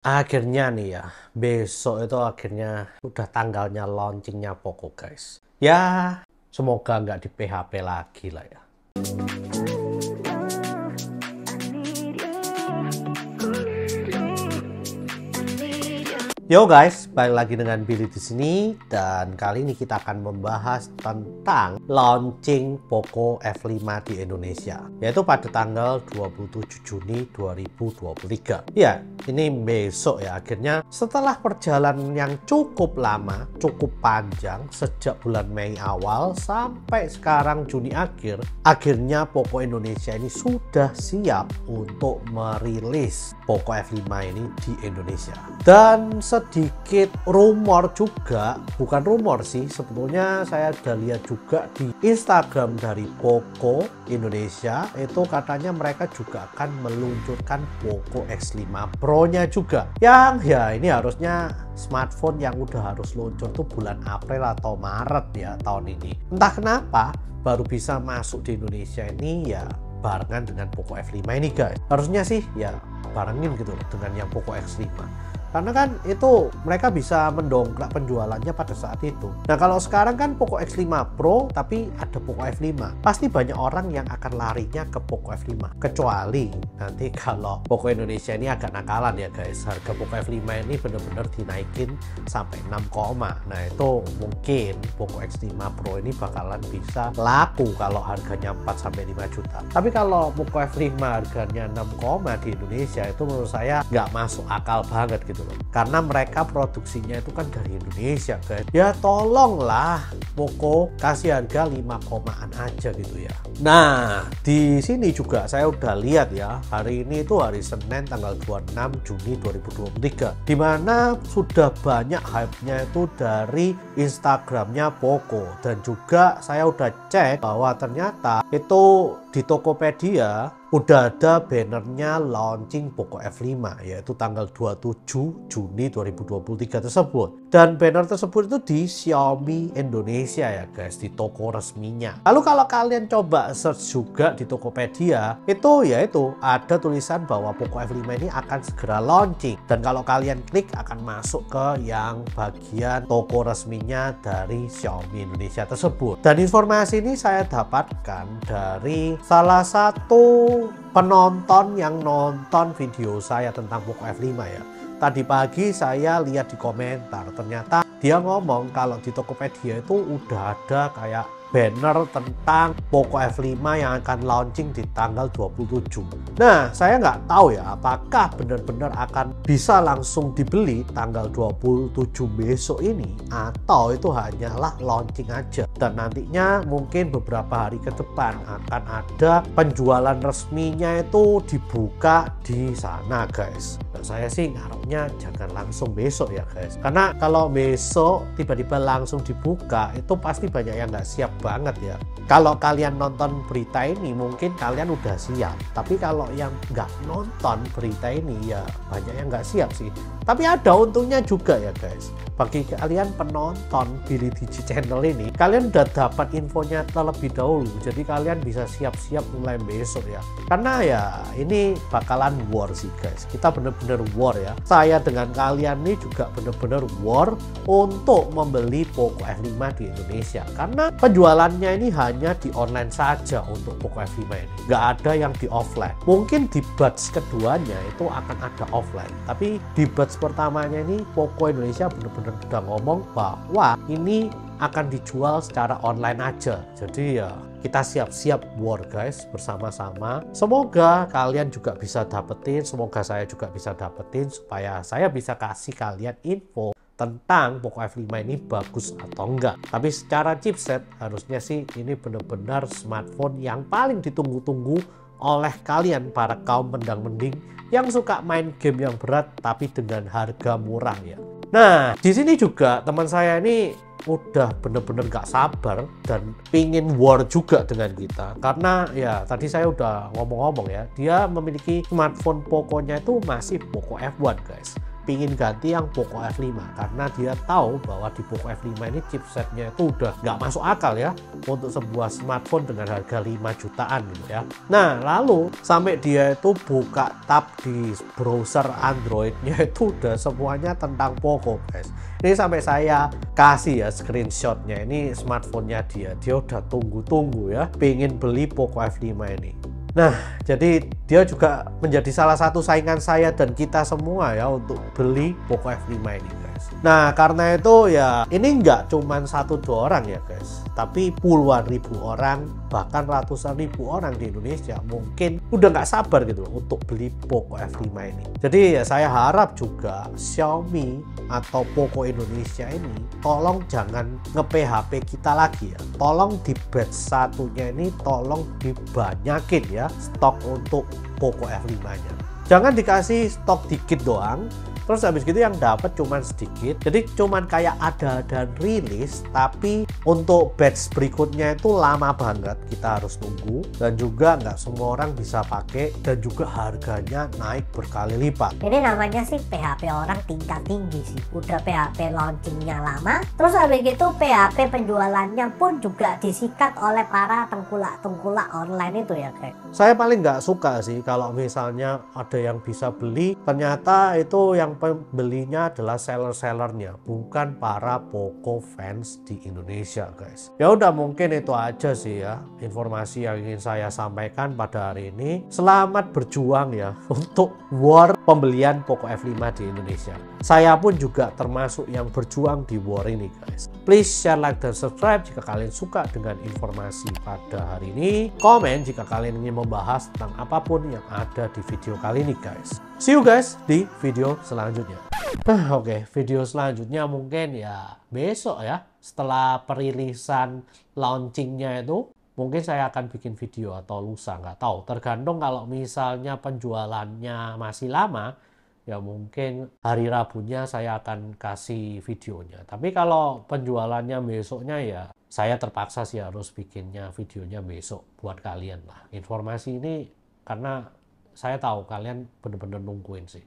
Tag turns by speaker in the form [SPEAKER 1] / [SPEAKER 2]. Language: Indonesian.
[SPEAKER 1] Akhirnya nih ya, besok itu akhirnya udah tanggalnya launchingnya Poco guys. Ya, semoga nggak di PHP lagi lah ya. Yo guys, balik lagi dengan Billy di sini dan kali ini kita akan membahas tentang launching Poco F5 di Indonesia, yaitu pada tanggal 27 Juni 2023. Ya, ini besok ya, akhirnya setelah perjalanan yang cukup lama, cukup panjang sejak bulan Mei awal sampai sekarang Juni akhir, akhirnya Poco Indonesia ini sudah siap untuk merilis Poco F5 ini di Indonesia. Dan sedikit rumor juga, bukan rumor sih, sebetulnya saya sudah lihat juga di Instagram dari Poco Indonesia, itu katanya mereka juga akan meluncurkan Poco X5 Pro-nya juga, yang ya ini harusnya smartphone yang udah harus luncur tuh bulan April atau Maret ya tahun ini. Entah kenapa baru bisa masuk di Indonesia ini ya barengan dengan Poco F5 ini guys. Harusnya sih ya barengin gitu loh dengan yang Poco X5. Karena kan itu mereka bisa mendongkrak penjualannya pada saat itu. Nah kalau sekarang kan Poco X5 Pro tapi ada Poco F5. Pasti banyak orang yang akan larinya ke Poco F5. Kecuali nanti kalau Poco Indonesia ini agak nakalan ya guys. Harga Poco F5 ini benar-benar dinaikin sampai 6, nah itu mungkin Poco X5 Pro ini bakalan bisa laku kalau harganya 4-5 juta. Tapi kalau Poco F5 harganya 6, di Indonesia itu menurut saya nggak masuk akal banget gitu. Karena mereka produksinya itu kan dari Indonesia guys. Ya tolonglah Poco kasih harga 5 aja gitu ya. Nah di sini juga saya udah lihat ya, hari ini itu hari Senin tanggal 26 Juni 2023, dimana sudah banyak hype-nya itu dari Instagramnya Poco. Dan juga saya udah cek bahwa ternyata itu di Tokopedia udah ada bannernya launching Poco F5, yaitu tanggal 27 Juni 2023 tersebut. Dan banner tersebut itu di Xiaomi Indonesia ya guys, di toko resminya. Lalu kalau kalian coba search juga di Tokopedia, itu yaitu ada tulisan bahwa Poco F5 ini akan segera launching. Dan kalau kalian klik akan masuk ke yang bagian toko resminya dari Xiaomi Indonesia tersebut. Dan informasi ini saya dapatkan dari salah satu penonton yang nonton video saya tentang Poco F5 ya. Tadi pagi saya lihat di komentar, ternyata dia ngomong kalau di Tokopedia itu udah ada kayak banner tentang Poco F5 yang akan launching di tanggal 27. Nah, saya nggak tahu ya apakah benar-benar akan bisa langsung dibeli tanggal 27 besok ini, atau itu hanyalah launching aja. Dan nantinya mungkin beberapa hari ke depan akan ada penjualan resminya itu dibuka di sana guys. Nah, saya sih ngaruhnya jangan langsung besok ya guys. Karena kalau besok tiba-tiba langsung dibuka, itu pasti banyak yang nggak siap banget ya. Kalau kalian nonton berita ini mungkin kalian udah siap, tapi kalau yang nggak nonton berita ini ya banyak yang nggak siap sih. Tapi ada untungnya juga ya guys, bagi kalian penonton Billy Digi Channel ini, kalian udah dapat infonya terlebih dahulu, jadi kalian bisa siap-siap mulai besok ya. Karena ya ini bakalan war sih guys, kita bener-bener war ya. Saya dengan kalian nih juga bener-bener war untuk membeli Poco F5 di Indonesia, karena penjualannya ini hanya di online saja untuk Poco F5 ini, nggak ada yang di offline. Mungkin di batch keduanya itu akan ada offline, tapi di batch pertamanya ini Poco Indonesia bener-bener udah ngomong bahwa ini akan dijual secara online aja. Jadi ya kita siap-siap war guys bersama-sama. Semoga kalian juga bisa dapetin, semoga saya juga bisa dapetin, supaya saya bisa kasih kalian info tentang Poco F5 ini bagus atau enggak. Tapi secara chipset harusnya sih ini benar-benar smartphone yang paling ditunggu-tunggu oleh kalian para kaum mendang-mending yang suka main game yang berat tapi dengan harga murah ya. Nah di sini juga teman saya ini udah bener-bener gak sabar dan pingin war juga dengan kita, karena ya tadi saya udah ngomong-ngomong ya, dia memiliki smartphone Poco-nya itu masih Poco F1 guys. pingin ganti yang Poco F5 karena dia tahu bahwa di Poco F5 ini chipsetnya itu udah nggak masuk akal ya untuk sebuah smartphone dengan harga 5 jutaan gitu ya. Nah lalu sampai dia itu buka tab di browser Androidnya itu udah semuanya tentang Poco guys. Ini sampai saya kasih ya screenshotnya, ini smartphone-nya dia udah tunggu-tunggu ya pengen beli Poco F5 ini. Nah, jadi dia juga menjadi salah satu saingan saya dan kita semua ya untuk beli Poco F5 ini guys. Nah, karena itu ya ini nggak cuman 1-2 orang ya guys, tapi puluhan ribu orang, bahkan ratusan ribu orang di Indonesia mungkin udah nggak sabar gitu loh untuk beli Poco F5 ini. Jadi ya saya harap juga Xiaomi atau Poco Indonesia ini tolong jangan nge-PHP kita lagi ya. Tolong di batch satunya ini tolong dibanyakin ya stok untuk Poco F5-nya. Jangan dikasih stok dikit doang, terus habis gitu yang dapat cuman sedikit. Jadi cuman kayak ada rilis, tapi untuk batch berikutnya itu lama banget, kita harus nunggu, dan juga nggak semua orang bisa pakai, dan juga harganya naik berkali lipat.
[SPEAKER 2] Ini namanya sih PHP orang tingkat tinggi sih. Udah PHP launchingnya lama, terus habis itu PHP penjualannya pun juga disikat oleh para tengkulak-tengkulak online itu ya kayak.
[SPEAKER 1] Saya paling nggak suka sih kalau misalnya ada yang bisa beli, ternyata itu yang pembelinya adalah seller-sellernya, bukan para Poco fans di Indonesia guys. Ya udah, mungkin itu aja sih ya informasi yang ingin saya sampaikan pada hari ini. Selamat berjuang ya untuk war pembelian Poco F5 di Indonesia. Saya pun juga termasuk yang berjuang di war ini guys. Please share, like, dan subscribe jika kalian suka dengan informasi pada hari ini. Komen jika kalian ingin membahas tentang apapun yang ada di video kali ini guys. See you guys di video selanjutnya. Oke, video selanjutnya mungkin ya besok ya, setelah perilisan launchingnya itu mungkin saya akan bikin video, atau lusa, nggak tahu, tergantung. Kalau misalnya penjualannya masih lama ya mungkin hari Rabunya saya akan kasih videonya. Tapi kalau penjualannya besoknya ya saya terpaksa sih harus bikinnya videonya besok buat kalian lah. Informasi ini karena saya tahu kalian bener-bener nungguin sih.